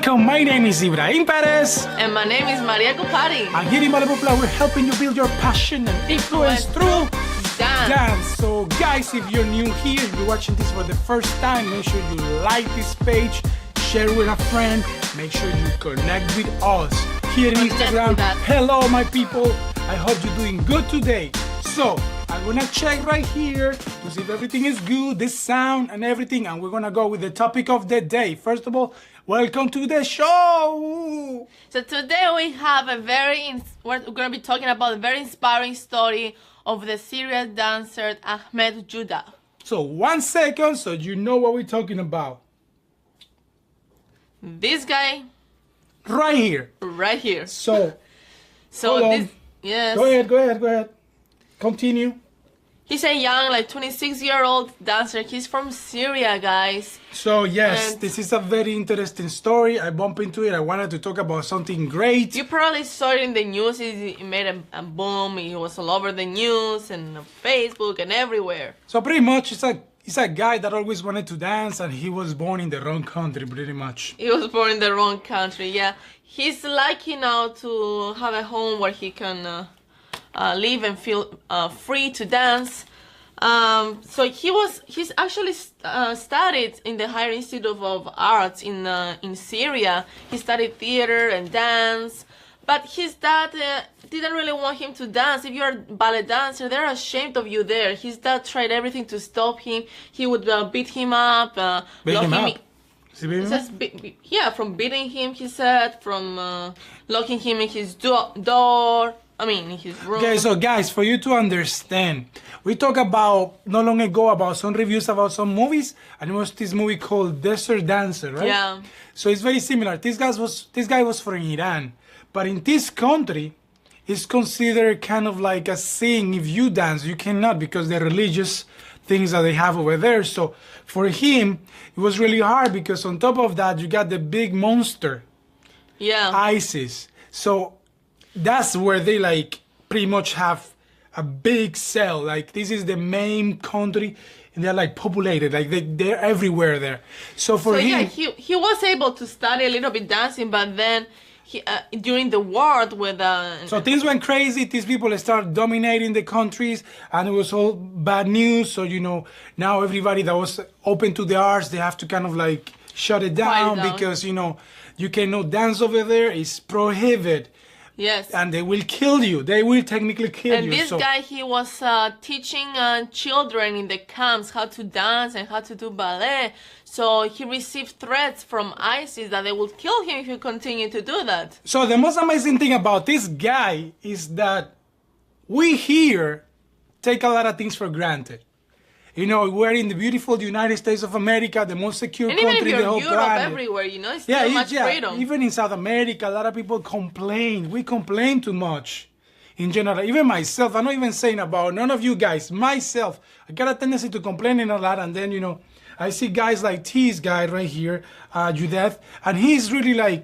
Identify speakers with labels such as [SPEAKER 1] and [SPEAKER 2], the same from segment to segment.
[SPEAKER 1] welcome. My name is Ibrahim Perez.
[SPEAKER 2] And my name is Kouppari.
[SPEAKER 1] And here in Ballet, we're helping you build your passion and influence through dance. So guys, if you're new here, if you're watching this for the first time, make sure you like this page, share with a friend, make sure you connect with us here in Instagram. Hello my people, I hope you're doing good today. So I'm gonna check right here to see if everything is good, the sound and everything, and we're gonna go with the topic of the day. First of all, welcome to the show.
[SPEAKER 2] So today we have we're gonna be talking about a very inspiring story of the Syrian dancer Ahmad Joudeh.
[SPEAKER 1] So 1 second, so you know what we're talking about.
[SPEAKER 2] This guy
[SPEAKER 1] right here.
[SPEAKER 2] Right here.
[SPEAKER 1] So
[SPEAKER 2] yes.
[SPEAKER 1] Go ahead. Continue.
[SPEAKER 2] He's a young, 26-year-old dancer. He's from Syria, guys.
[SPEAKER 1] So yes, this is a very interesting story. I bumped into it. I wanted to talk about something great.
[SPEAKER 2] You probably saw it in the news. He made a boom. He was all over the news and Facebook and everywhere.
[SPEAKER 1] So pretty much, it's a guy that always wanted to dance, and he was born in the wrong country, pretty much.
[SPEAKER 2] He was born in the wrong country, yeah. He's lucky now to have a home where he can live and feel free to dance. So he's actually studied in the Higher Institute of Arts in Syria. He studied theater and dance, but his dad didn't really want him to dance. If you're a ballet dancer, they're ashamed of you there. His dad tried everything to stop him. He would beat him up,
[SPEAKER 1] beat him up.
[SPEAKER 2] From beating him, he said, from locking him in his door. In his room.
[SPEAKER 1] Okay, so guys, for you to understand, we talked about not long ago about some reviews about some movies, and it was this movie called Desert Dancer, right?
[SPEAKER 2] Yeah.
[SPEAKER 1] So it's very similar. This guy was from Iran, but in this country, it's considered kind of like a sin. If you dance, you cannot, because the religious things that they have over there. So for him, it was really hard, because on top of that, you got the big monster, ISIS. So that's where they pretty much have a big cell. This is the main country, and they're populated. They're everywhere there. So for him,
[SPEAKER 2] he was able to study a little bit dancing, but then during the war with
[SPEAKER 1] so things went crazy. These people started dominating the countries, and it was all bad news. So now everybody that was open to the arts, they have to kind of shut it down, because you cannot dance over there. It's prohibited.
[SPEAKER 2] Yes.
[SPEAKER 1] And they will kill you. They will technically kill you.
[SPEAKER 2] And this guy, he was teaching children in the camps how to dance and how to do ballet. So he received threats from ISIS that they will kill him if he continued to do that.
[SPEAKER 1] So the most amazing thing about this guy is that we here take a lot of things for granted. We're in the beautiful United States of America, the most secure country in the whole
[SPEAKER 2] Europe,
[SPEAKER 1] planet.
[SPEAKER 2] Everywhere, it's still much freedom.
[SPEAKER 1] Even in South America, a lot of people complain. We complain too much in general. Even myself, I'm not even saying about none of you guys. Myself, I got a tendency to complaining a lot, and then, I see guys like this guy right here, Joudeh, and he's really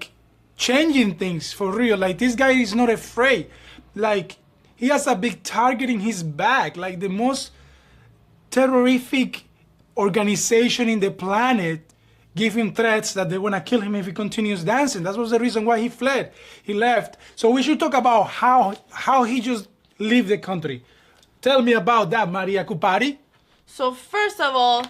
[SPEAKER 1] changing things for real. This guy is not afraid. He has a big target in his back, the most terrorific organization in the planet give him threats that they want to kill him if he continues dancing. That was the reason why he fled. He left. So we should talk about how he just left the country. Tell me about that, Kouppari.
[SPEAKER 2] So first of all,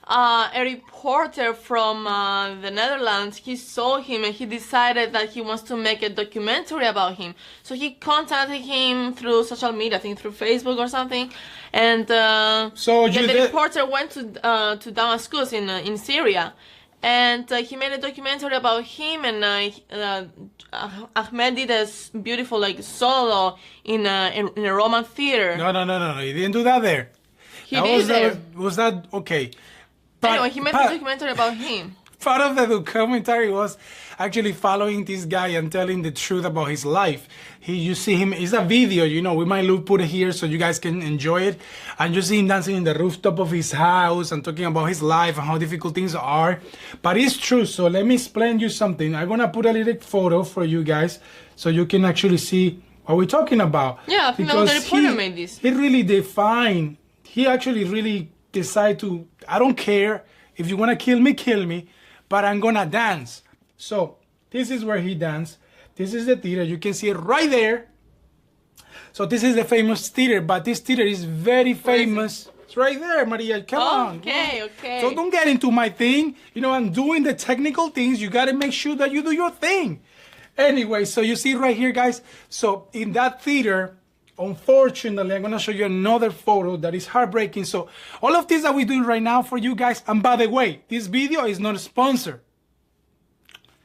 [SPEAKER 2] a reporter from the Netherlands, he saw him and he decided that he wants to make a documentary about him. So he contacted him through social media, I think through Facebook or something. And the reporter went to Damascus in Syria. And he made a documentary about him, and Ahmed did a beautiful solo in a Roman theater.
[SPEAKER 1] No. He didn't do that there. Was that okay?
[SPEAKER 2] Anyway, he made a documentary about him.
[SPEAKER 1] Part of the documentary was actually following this guy and telling the truth about his life. You see him, it's a video, we might put it here so you guys can enjoy it. And you see him dancing in the rooftop of his house and talking about his life and how difficult things are. But it's true, so let me explain you something. I'm gonna put a little photo for you guys so you can actually see what we're talking about.
[SPEAKER 2] Yeah, I think that was the reporter made this.
[SPEAKER 1] He actually really decided to, I don't care, if you wanna kill me, but I'm gonna dance. So this is where he danced. This is the theater. You can see it right there. So this is the famous theater, but this theater is very famous. It's right there, Maria. Come on.
[SPEAKER 2] Okay.
[SPEAKER 1] So don't get into my thing. You know, I'm doing the technical things. You got to make sure that you do your thing. Anyway, so you see right here, guys. So in that theater, unfortunately, I'm going to show you another photo that is heartbreaking. So all of this that we're doing right now for you guys, and by the way, this video is not sponsored.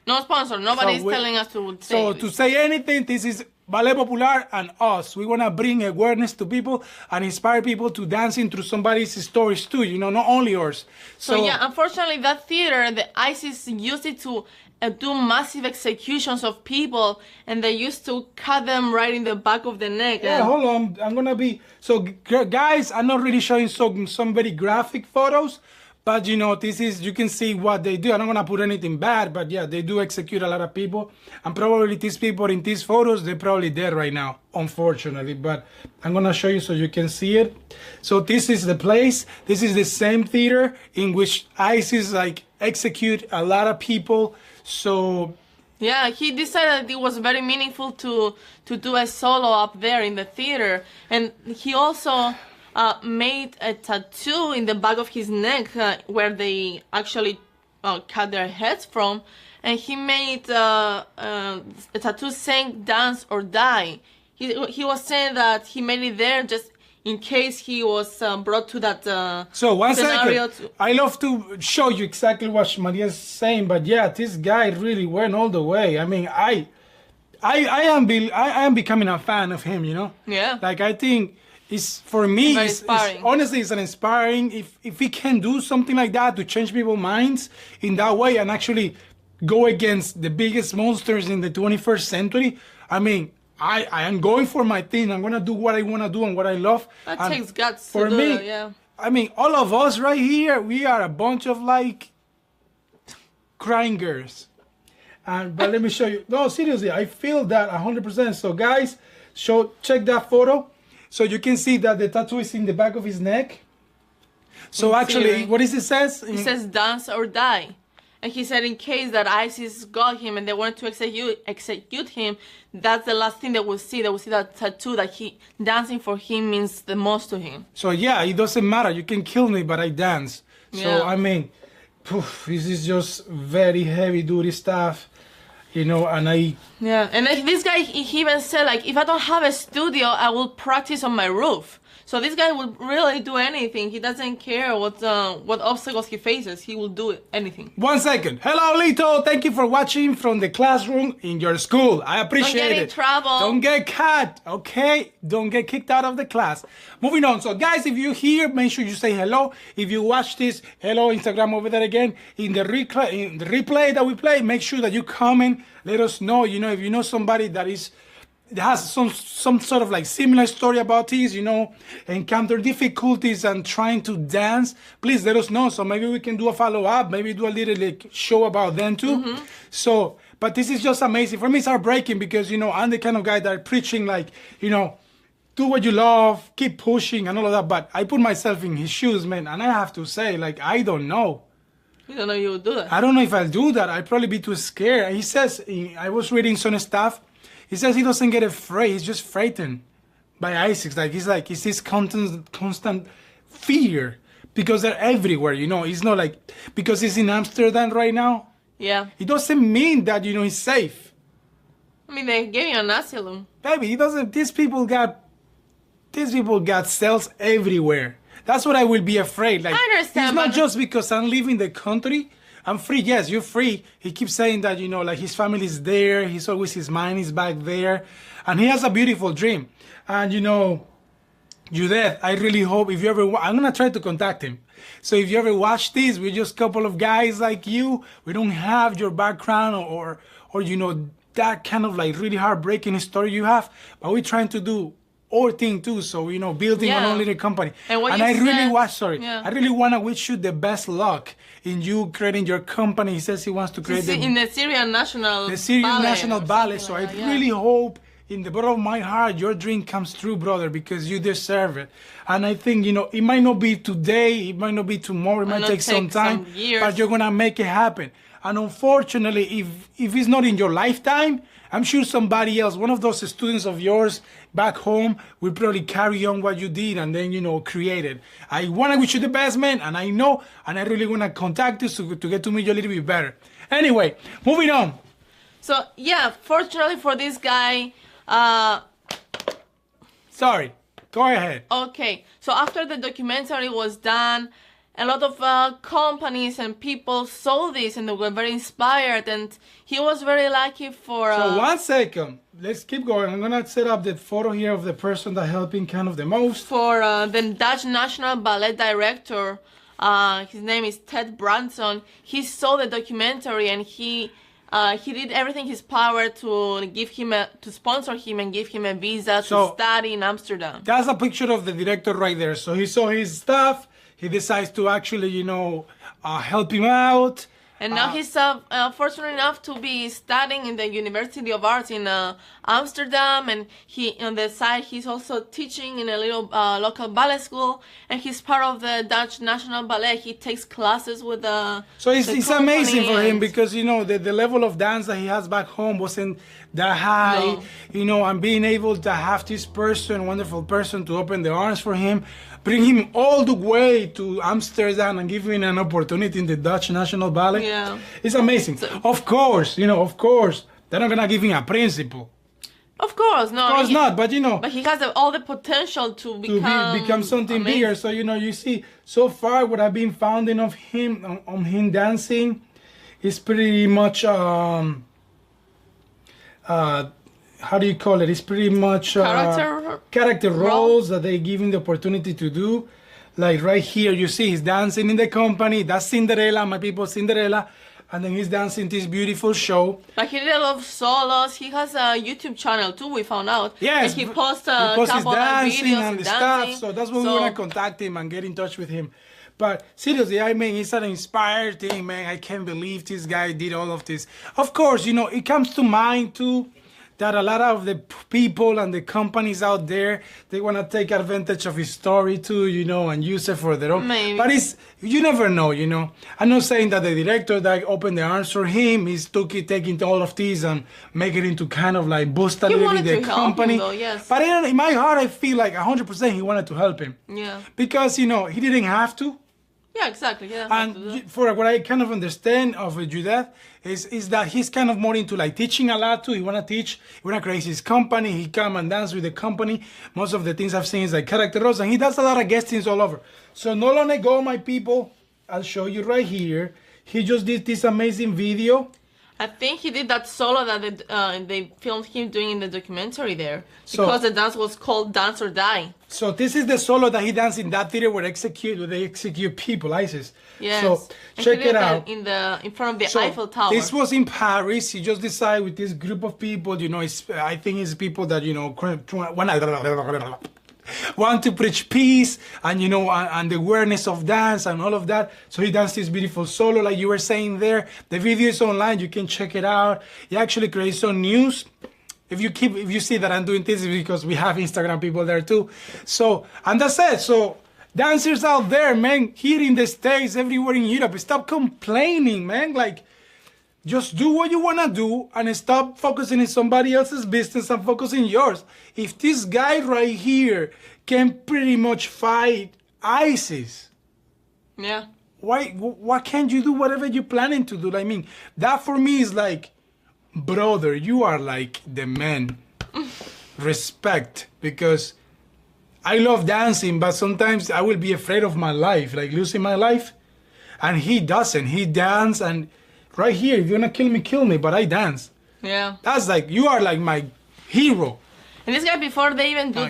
[SPEAKER 2] No sponsor. Nobody's telling us to say
[SPEAKER 1] So to say anything, this is Ballet Popular and us. We want to bring awareness to people and inspire people to dancing through somebody's stories too, you know, not only yours.
[SPEAKER 2] So yeah, unfortunately, that theater, the ISIS used it to do massive executions of people, and they used to cut them right in the back of the neck.
[SPEAKER 1] Yeah, hold on. I'm going to be... So, guys, I'm not really showing some very graphic photos, but, you know, this is... You can see what they do. I'm not going to put anything bad, but, yeah, they do execute a lot of people. And probably these people in these photos, they're probably dead right now, unfortunately. But I'm going to show you so you can see it. So, this is the place. This is the same theater in which ISIS, like, execute a lot of people. So
[SPEAKER 2] yeah, he decided it was very meaningful to do a solo up there in the theater, and he also made a tattoo in the back of his neck where they actually cut their heads from, and he made a tattoo saying "Dance or Die." He was saying that he made it there just in case he was brought to that
[SPEAKER 1] so one
[SPEAKER 2] scenario.
[SPEAKER 1] Second. I love to show you exactly what Maria's saying, but yeah, this guy really went all the way. I mean, I am becoming a fan of him, you know?
[SPEAKER 2] Yeah.
[SPEAKER 1] Like, I think it's, for me, it's honestly, it's an inspiring, if he can do something like that to change people's minds in that way and actually go against the biggest monsters in the 21st century, I mean, I am going for my thing. I'm going to do what I want to do and what I love.
[SPEAKER 2] That
[SPEAKER 1] and
[SPEAKER 2] takes guts
[SPEAKER 1] for
[SPEAKER 2] to do
[SPEAKER 1] me,
[SPEAKER 2] it, yeah.
[SPEAKER 1] I mean, all of us right here, we are a bunch of, like, crying girls. But let me show you. No, seriously, I feel that 100%. So, guys, check that photo. So you can see that the tattoo is in the back of his neck. So actually, what is it says?
[SPEAKER 2] It says "Dance or Die." And he said in case that ISIS got him and they wanted to execute him, that's the last thing they will see. They will see that tattoo that dancing for him means the most to him.
[SPEAKER 1] So yeah, it doesn't matter. You can kill me, but I dance. So
[SPEAKER 2] yeah.
[SPEAKER 1] I mean, this is just very heavy duty stuff, you know, and
[SPEAKER 2] Yeah, and this guy, he even said, like, if I don't have a studio, I will practice on my roof. So this guy will really do anything. He doesn't care what obstacles he faces. He will do anything.
[SPEAKER 1] 1 second. Hello, Lito. Thank you for watching from the classroom in your school. I appreciate it.
[SPEAKER 2] Don't get in trouble.
[SPEAKER 1] Don't get caught, okay? Don't get kicked out of the class. Moving on. So, guys, if you're here, make sure you say hello. If you watch this, hello, Instagram over there again. In the replay that we play, make sure that you comment. Let us know, you know, if you know somebody that has some sort of like similar story about this, you know, encounter difficulties and trying to dance, please let us know. So maybe we can do a follow-up, maybe do a little like show about them too. So, but this is just amazing. For me, it's heartbreaking because, you know, I'm the kind of guy that preaching like, you know, do what you love, keep pushing and all of that. But I put myself in his shoes, man, and I have to say, like, I don't know.
[SPEAKER 2] You don't know you would do that.
[SPEAKER 1] I don't know if I'll do that. I'd probably be too scared. And he says, I was reading some stuff. He says he doesn't get afraid. He's just frightened by ISIS. It's this constant fear because they're everywhere, you know. It's not like, because he's in Amsterdam right now.
[SPEAKER 2] Yeah.
[SPEAKER 1] It doesn't mean that, you know, he's safe.
[SPEAKER 2] I mean, they gave you an asylum.
[SPEAKER 1] Baby, he doesn't, these people got cells everywhere. That's what I will be afraid. Like,
[SPEAKER 2] I understand.
[SPEAKER 1] It's not just because I'm leaving the country. I'm free. Yes, you're free. He keeps saying that, you know, like his family is there. He's always, his mind is back there. And he has a beautiful dream. And, you know, Joudeh, I really hope if you ever, I'm going to try to contact him. So if you ever watch this, we're just a couple of guys like you. We don't have your background or you know, that kind of like really heartbreaking story you have. But we're trying to do our thing too. So, you know, building our own little company. And I really want to wish you the best luck in you creating your company. He says he wants to create
[SPEAKER 2] in the Syrian National
[SPEAKER 1] Ballet. So I really hope in the bottom of my heart, your dream comes true, brother, because you deserve it. And I think, you know, it might not be today, it might not be tomorrow, it might take some time, but you're gonna make it happen. And unfortunately, if it's not in your lifetime, I'm sure somebody else, one of those students of yours back home, will probably carry on what you did and then, you know, create it. I want to wish you the best, man, and I know, and I really want to contact you to get to meet you a little bit better. Anyway, moving on.
[SPEAKER 2] So, yeah, fortunately for this guy,
[SPEAKER 1] sorry, go ahead.
[SPEAKER 2] Okay, so after the documentary was done, a lot of companies and people saw this and they were very inspired, and he was very lucky for...
[SPEAKER 1] So 1 second, let's keep going. I'm gonna set up the photo here of the person that helped him kind of the most.
[SPEAKER 2] For the Dutch National Ballet director, his name is Ted Branson. He saw the documentary and he did everything in his power to give him to sponsor him and give him a visa to study in Amsterdam.
[SPEAKER 1] That's a picture of the director right there. So he saw his stuff. He decides to actually, you know, help him out.
[SPEAKER 2] And now he's fortunate enough to be studying in the University of Arts in Amsterdam. And he, on the side, he's also teaching in a little local ballet school. And he's part of the Dutch National Ballet. He takes classes with the
[SPEAKER 1] So it's amazing for him because, you know, the level of dance that he has back home wasn't that high. No. You know, and being able to have this person, wonderful person, to open the arms for him, bring him all the way to Amsterdam and give him an opportunity in the Dutch National Ballet.
[SPEAKER 2] Yeah.
[SPEAKER 1] It's amazing. So, of course, you know, they're not going to give him a principal.
[SPEAKER 2] Of course, no.
[SPEAKER 1] Of course not, but you know.
[SPEAKER 2] But he has all the potential to
[SPEAKER 1] become something amazing. Bigger. So, you know, you see, so far what I've been finding of him, on him dancing, is pretty much, how do you call it? It's pretty much character roles that they give him the opportunity to do. Like right here, you see he's dancing in the company. That's Cinderella, my people, Cinderella. And then he's dancing this beautiful show.
[SPEAKER 2] But he did a lot of solos. He has a YouTube channel too, we found out.
[SPEAKER 1] Yes.
[SPEAKER 2] And he posts a couple of videos
[SPEAKER 1] and the stuff. So that's why we want to contact him and get in touch with him. But seriously, I mean, it's an inspired thing, man. I can't believe this guy did all of this. Of course, you know, it comes to mind too that a lot of the people and the companies out there, they want to take advantage of his story too, you know, and use it for their own.
[SPEAKER 2] Maybe.
[SPEAKER 1] But you never know, you know. I'm not saying that the director that opened the arms for him is taking all of these and make it into kind of like boost a little bit the company.
[SPEAKER 2] Him, though, yes.
[SPEAKER 1] But in my heart, I feel like 100% he wanted to help him.
[SPEAKER 2] Yeah.
[SPEAKER 1] Because, you know, he didn't have to.
[SPEAKER 2] Yeah, exactly. Yeah.
[SPEAKER 1] And for what I kind of understand of Joudeh is that he's kind of more into like teaching a lot too. He wanna teach, he wanna create his company, he come and dance with the company. Most of the things I've seen is like character roles, and he does a lot of guestings all over. So not long ago, my people, I'll show you right here, he just did this amazing video.
[SPEAKER 2] I think he did that solo that they filmed him doing in the documentary there. Because the dance was called Dance or Die.
[SPEAKER 1] So this is the solo that he danced in that theater where they execute people, ISIS.
[SPEAKER 2] Yes.
[SPEAKER 1] So check it out.
[SPEAKER 2] In front of the Eiffel Tower.
[SPEAKER 1] This was in Paris. He just decided with this group of people, you know, I think it's people that, you know, want to preach peace and, you know, and the awareness of dance and all of that. So he danced this beautiful solo like you were saying there. The video is online. You can check it out. He actually creates some news. If you see that I'm doing this, because we have Instagram people there too. So, and that's it. So dancers out there, man, here in the States, everywhere in Europe, stop complaining, man. Like, just do what you want to do and stop focusing in somebody else's business and focus in yours. If this guy right here can pretty much fight ISIS,
[SPEAKER 2] yeah,
[SPEAKER 1] why can't you do whatever you're planning to do? I mean, that for me is like, brother, you are like the man. Respect, because I love dancing, but sometimes I will be afraid of my life, like losing my life. And he doesn't. He dances, and right here, if you want to kill me, but I dance.
[SPEAKER 2] Yeah.
[SPEAKER 1] That's like, you are like my hero.
[SPEAKER 2] And this guy, before they even do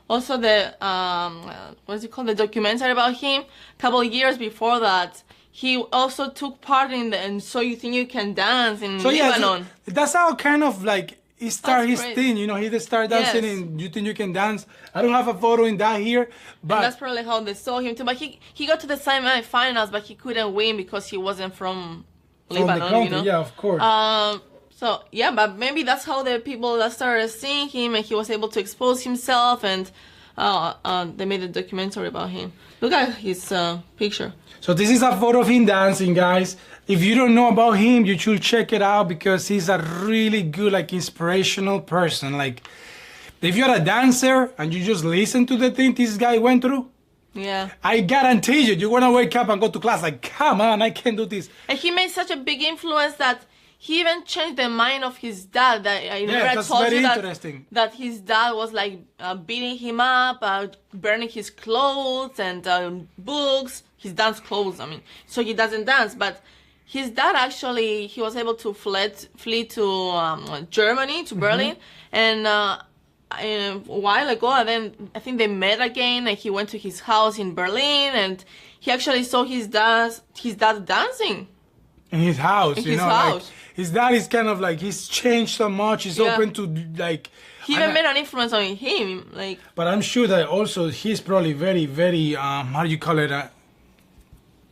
[SPEAKER 2] what's it called, the documentary about him, a couple of years before that, he also took part in and So You Think You Can Dance in Lebanon.
[SPEAKER 1] Yeah, that's how kind of like he started his thing, you know, he just started dancing in You Think You Can Dance. I don't have a photo in that here, but...
[SPEAKER 2] And that's probably how they saw him too. But he got to the semi-finals, but he couldn't win because he wasn't from Lebanon,
[SPEAKER 1] the country,
[SPEAKER 2] you know?
[SPEAKER 1] Yeah, of course.
[SPEAKER 2] So yeah, but maybe that's how the people that started seeing him, and he was able to expose himself, and they made a documentary about him. Look at his picture.
[SPEAKER 1] So this is a photo of him dancing, guys. If you don't know about him, you should check it out because he's a really good, like, inspirational person. Like, if you're a dancer and you just listen to the thing this guy went through,
[SPEAKER 2] yeah,
[SPEAKER 1] I guarantee you, you're gonna wake up and go to class like, come on, I can't do this.
[SPEAKER 2] And he made such a big influence that he even changed the mind of his dad. That I never told you that his dad was like beating him up, burning his clothes and books, his dance clothes. I mean, so he doesn't dance, but his dad actually, he was able to flee to Germany, to Berlin, and a while ago, and then I think they met again, and he went to his house in Berlin, and he actually saw his dad dancing
[SPEAKER 1] in his house.
[SPEAKER 2] In his house.
[SPEAKER 1] Like, his dad is kind of like, he's changed so much. He's open to, like,
[SPEAKER 2] he even made an influence on him, like.
[SPEAKER 1] But I'm sure that also he's probably very, very how do you call it,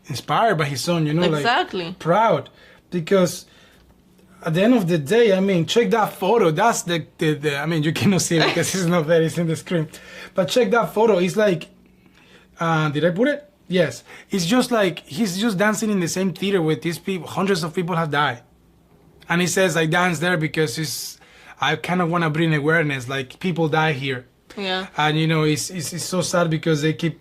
[SPEAKER 1] inspired by his son,
[SPEAKER 2] exactly.
[SPEAKER 1] Like proud, because at the end of the day, I mean, check that photo. That's the I mean, you cannot see it because it's not there, it's in the screen. But check that photo. It's like, did I put it? Yes. It's just like, he's just dancing in the same theater with these people. Hundreds of people have died. And he says, I dance there because I kind of want to bring awareness, like, people die here.
[SPEAKER 2] Yeah.
[SPEAKER 1] And, it's so sad because they keep,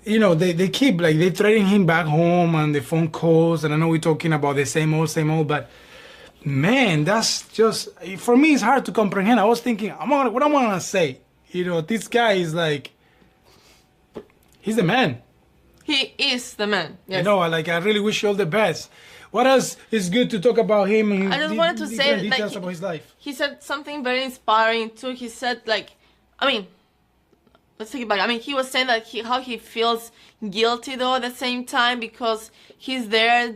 [SPEAKER 1] they keep, like, they threatening him back home and the phone calls. And I know we're talking about the same old, but man, that's just, for me, it's hard to comprehend. I was thinking, what am I going to say? This guy is like, he's the man.
[SPEAKER 2] He is the man. Yes.
[SPEAKER 1] Like, I really wish you all the best. What else is good to talk about him?
[SPEAKER 2] I just wanted to say,
[SPEAKER 1] details about his life.
[SPEAKER 2] He said something very inspiring too. He said, like, I mean, let's take it back. I mean, he was saying that how he feels guilty though at the same time because he's there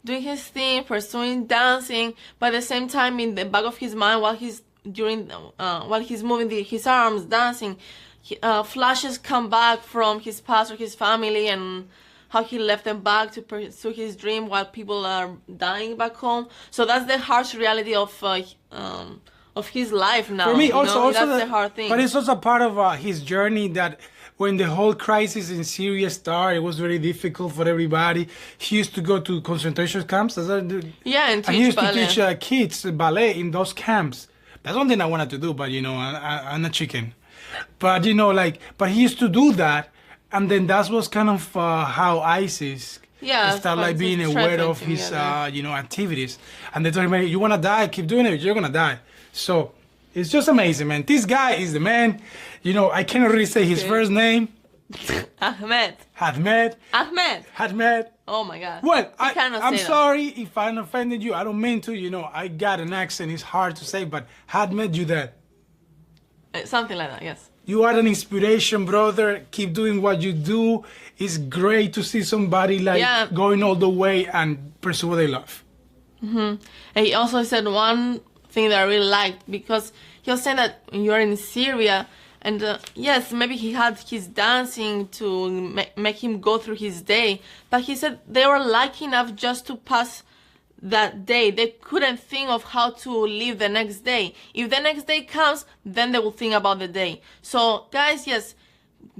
[SPEAKER 2] doing his thing, pursuing dancing, but at the same time in the back of his mind while he's moving his arms dancing, flashes come back from his past or his family and how he left them back to pursue his dream while people are dying back home. So that's the harsh reality of his life now.
[SPEAKER 1] For me, also
[SPEAKER 2] that's the hard thing.
[SPEAKER 1] But it's also part of his journey that when the whole crisis in Syria started, it was very difficult for everybody. He used to go to concentration camps.
[SPEAKER 2] Yeah, and
[SPEAKER 1] he used
[SPEAKER 2] ballet.
[SPEAKER 1] to teach kids ballet in those camps. That's one thing I wanted to do, but I'm a chicken. But but he used to do that. And then that was kind of how ISIS started like being aware of his activities. And they told him, hey, you want to die? Keep doing it. You're going to die. So it's just amazing, man. This guy is the man. I cannot really say his first name.
[SPEAKER 2] Ahmed. Oh, my God.
[SPEAKER 1] Well, I'm sorry if I offended you. I don't mean to. I got an accent. It's hard to say, but Ahmed Joudeh.
[SPEAKER 2] Something like that, yes.
[SPEAKER 1] You are an inspiration, brother. Keep doing what you do. It's great to see somebody going all the way and pursue what they love.
[SPEAKER 2] Mm-hmm. And he also said one thing that I really liked because he was saying that when you're in Syria, and yes, maybe he had his dancing to make him go through his day, but he said they were lucky enough just to pass that day. They couldn't think of how to live the next day. If the next day comes, then they will think about the day. So guys, yes,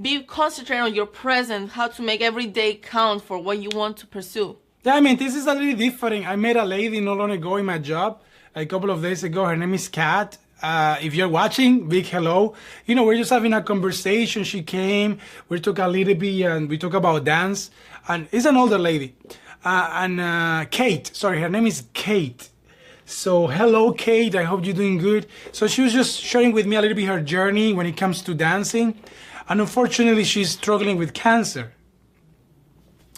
[SPEAKER 2] be concentrated on your present, how to make every day count for what you want to pursue.
[SPEAKER 1] Yeah, I mean, this is a little different. I met a lady not long ago in my job a couple of days ago. Her name is Kat. If you're watching, big hello. We're just having a conversation. She came, we talk a little bit and we talk about dance, and it's an older lady. Kate, sorry, her name is Kate. So hello, Kate, I hope you're doing good. So she was just sharing with me a little bit her journey when it comes to dancing. And unfortunately, she's struggling with cancer.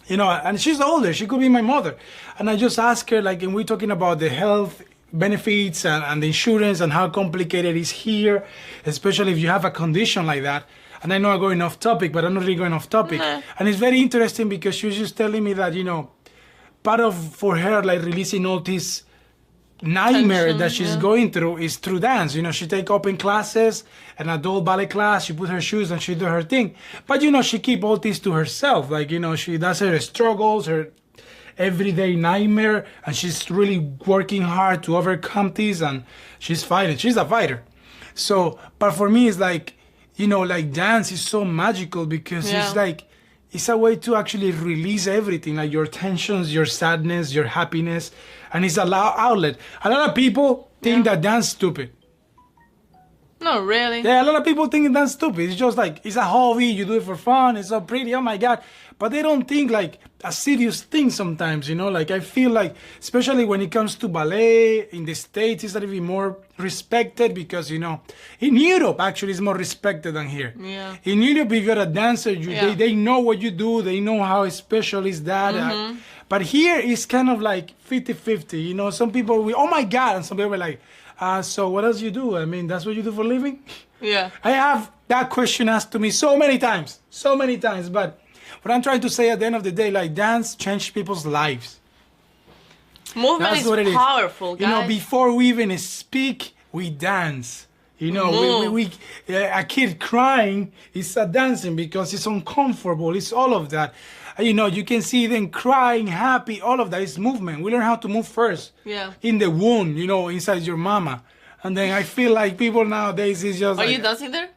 [SPEAKER 1] And she's older, she could be my mother. And I just asked her, like, and we're talking about the health benefits and the insurance and how complicated it is here, especially if you have a condition like that. And I know I'm going off topic, but I'm not really going off topic. And it's very interesting because she was just telling me that, part of, for her, like, releasing all this nightmare that she's going through is through dance. She take open classes, an adult ballet class, she put her shoes and she do her thing. But, she keep all this to herself. Like, she does her struggles, her everyday nightmare, and she's really working hard to overcome this, and she's fighting. She's a fighter. So, but for me, it's like, you know, like dance is so magical because it's like, it's a way to actually release everything, like your tensions, your sadness, your happiness, and it's a outlet. A lot of people think that dance stupid.
[SPEAKER 2] No, really.
[SPEAKER 1] Yeah, a lot of people think that's stupid. It's just like, it's a hobby, you do it for fun, it's so pretty, oh my God. But they don't think like a serious thing sometimes, you know? Like I feel like, especially when it comes to ballet, in the States, it's a little bit more respected because, you know, in Europe, actually, it's more respected than here.
[SPEAKER 2] Yeah.
[SPEAKER 1] In Europe, if you're a dancer, they know what you do, they know how special is that. But here, it's kind of like 50-50, you know? Some people will, oh my God, and some people are like, so what else you do? I mean, that's what you do for a living?
[SPEAKER 2] Yeah.
[SPEAKER 1] I have that question asked to me so many times. But what I'm trying to say at the end of the day, like dance changed people's lives.
[SPEAKER 2] Movement is powerful, guys.
[SPEAKER 1] You know, before we even speak, we dance. You know, we a kid crying is dancing because it's uncomfortable. It's all of that. You know, you can see them crying, happy, all of that is movement. We learn how to move first.
[SPEAKER 2] Yeah. In
[SPEAKER 1] the womb, you know, inside your mama. And then I feel like people nowadays is just
[SPEAKER 2] Are you dancing there?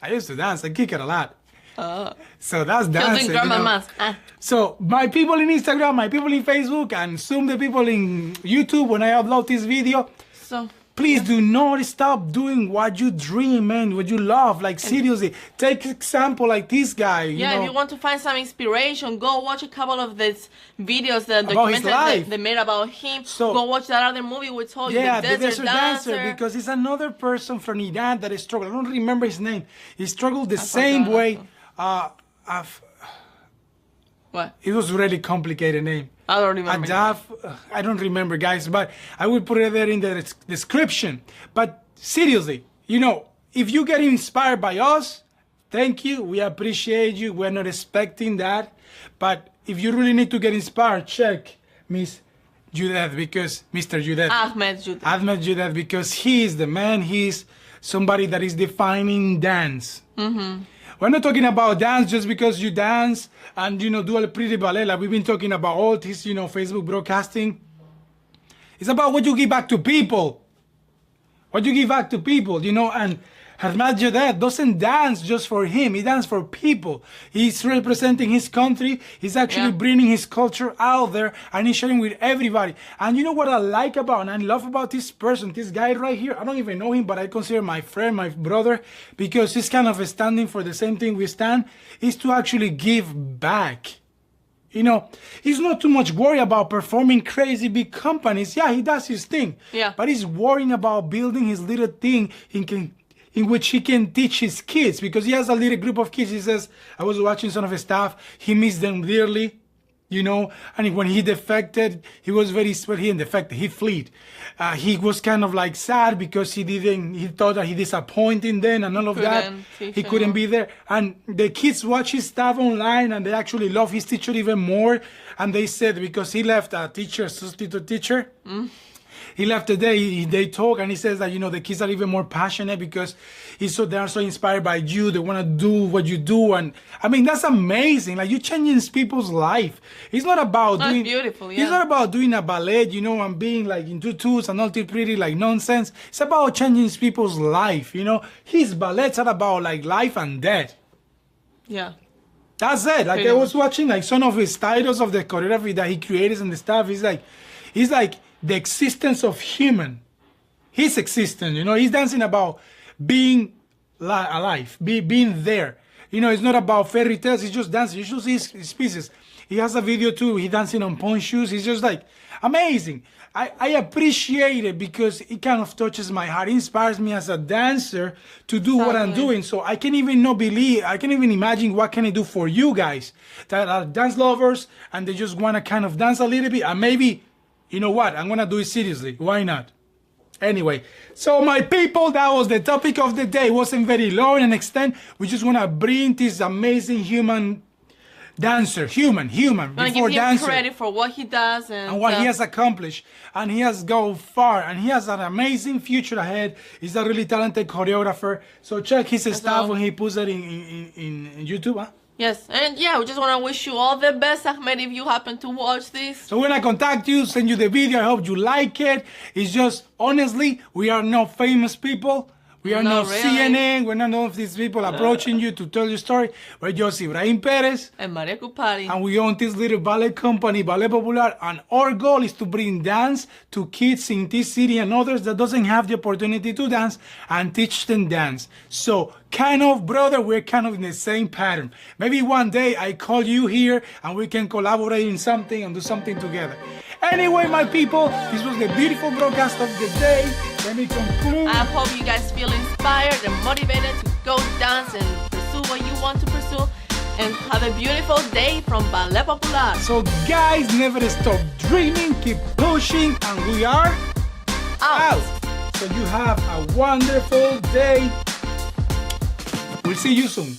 [SPEAKER 1] I used to dance. I kick it a lot. So that's dancing. So my people in Instagram, my people in Facebook, and soon the people in YouTube when I upload this video.
[SPEAKER 2] So
[SPEAKER 1] please do not stop doing what you dream, man, what you love. Like, seriously, take example like this guy. You know?
[SPEAKER 2] If you want to find some inspiration, go watch a couple of these videos, the documentaries they made about him. So, go watch that other movie we told you, The Desert Dancer.
[SPEAKER 1] Because he's another person from Iran that struggled. I don't remember his name. He struggled the same way.
[SPEAKER 2] What?
[SPEAKER 1] It was a really complicated name.
[SPEAKER 2] I don't remember.
[SPEAKER 1] I don't remember, guys, but I will put it there in the description. But seriously, you know, if you get inspired by us, thank you. We appreciate you. We're not expecting that. But if you really need to get inspired, check Miss Joudeh, because Mr. Joudeh.
[SPEAKER 2] Ahmad Joudeh.
[SPEAKER 1] Ahmad Joudeh, because he is the man. He's somebody that is defining dance. We're not talking about dance just because you dance and, you know, do a pretty ballet. Like we've been talking about all this, you know, Facebook broadcasting. It's about what you give back to people. What you give back to people, you know, and Ahmad Joudeh doesn't dance just for him. He dances for people. He's representing his country. He's actually bringing his culture out there and he's sharing with everybody. And you know what I like about and I love about this person, this guy right here? I don't even know him, but I consider my friend, my brother, because he's kind of standing for the same thing we stand, is to actually give back. You know, he's not too much worried about performing crazy big companies. Yeah, he does his thing.
[SPEAKER 2] Yeah.
[SPEAKER 1] But he's worrying about building his little thing in which he can teach his kids, because he has a little group of kids. He says, I was watching some of his stuff, he missed them dearly, you know, and when he defected, he was he fled. He was kind of like sad because he thought that he disappointed them and all of that. He couldn't be there. And the kids watch his stuff online and they actually love his teacher even more. And they said, because he left a teacher, substitute teacher, he left the day, they talk, and he says that, you know, the kids are even more passionate because they're so inspired by you. They want to do what you do. And I mean, that's amazing. Like, you're changing people's life. It's not about doing,
[SPEAKER 2] beautiful,
[SPEAKER 1] It's not about doing a ballet, you know, and being like in tutus and all this pretty like nonsense. It's about changing people's life, you know. His ballets are about like life and death.
[SPEAKER 2] Yeah.
[SPEAKER 1] That's it. Like, I was watching like some of his titles of the choreography that he created and the stuff. He's like the existence of human, his existence, you know. He's dancing about being alive, being there, you know. It's not about fairy tales. He's just dancing. You should see his pieces. He has a video too. He dancing on point shoes. He's just like amazing. I appreciate it because it kind of touches my heart. It inspires me as a dancer to do what I'm doing. So I can't even imagine what can I do for you guys that are dance lovers and they just want to kind of dance a little bit, and maybe, you know what, I'm going to do it seriously. Why not? Anyway, so my people, that was the topic of the day. It wasn't very long in extent. We just want to bring this amazing human dancer, human, before dancer.
[SPEAKER 2] Credit for what he does
[SPEAKER 1] and what he has accomplished. And he has gone far. And he has an amazing future ahead. He's a really talented choreographer. So check his stuff when he puts it in YouTube. Huh?
[SPEAKER 2] Yes, and yeah, we just want to wish you all the best, Ahmed, if you happen to watch this.
[SPEAKER 1] So we're gonna contact you, send you the video. I hope you like it. It's just, honestly, we are not famous people. We are not
[SPEAKER 2] really.
[SPEAKER 1] CNN. We're not none of these people approaching you to tell your story. We're just Ibrahim Perez.
[SPEAKER 2] And Maria Kouppari.
[SPEAKER 1] And we own this little ballet company, Ballet Popular. And our goal is to bring dance to kids in this city and others that doesn't have the opportunity to dance and teach them dance. So, kind of, brother, we're kind of in the same pattern. Maybe one day I call you here and we can collaborate in something and do something together. Anyway, my people, this was the beautiful broadcast of the day. Let me conclude.
[SPEAKER 2] I hope you guys feel inspired and motivated to go dance and pursue what you want to pursue. And have a beautiful day from Ballet Popular.
[SPEAKER 1] So, guys, never stop dreaming, keep pushing, and we are out. So you have a wonderful day. We'll see you soon.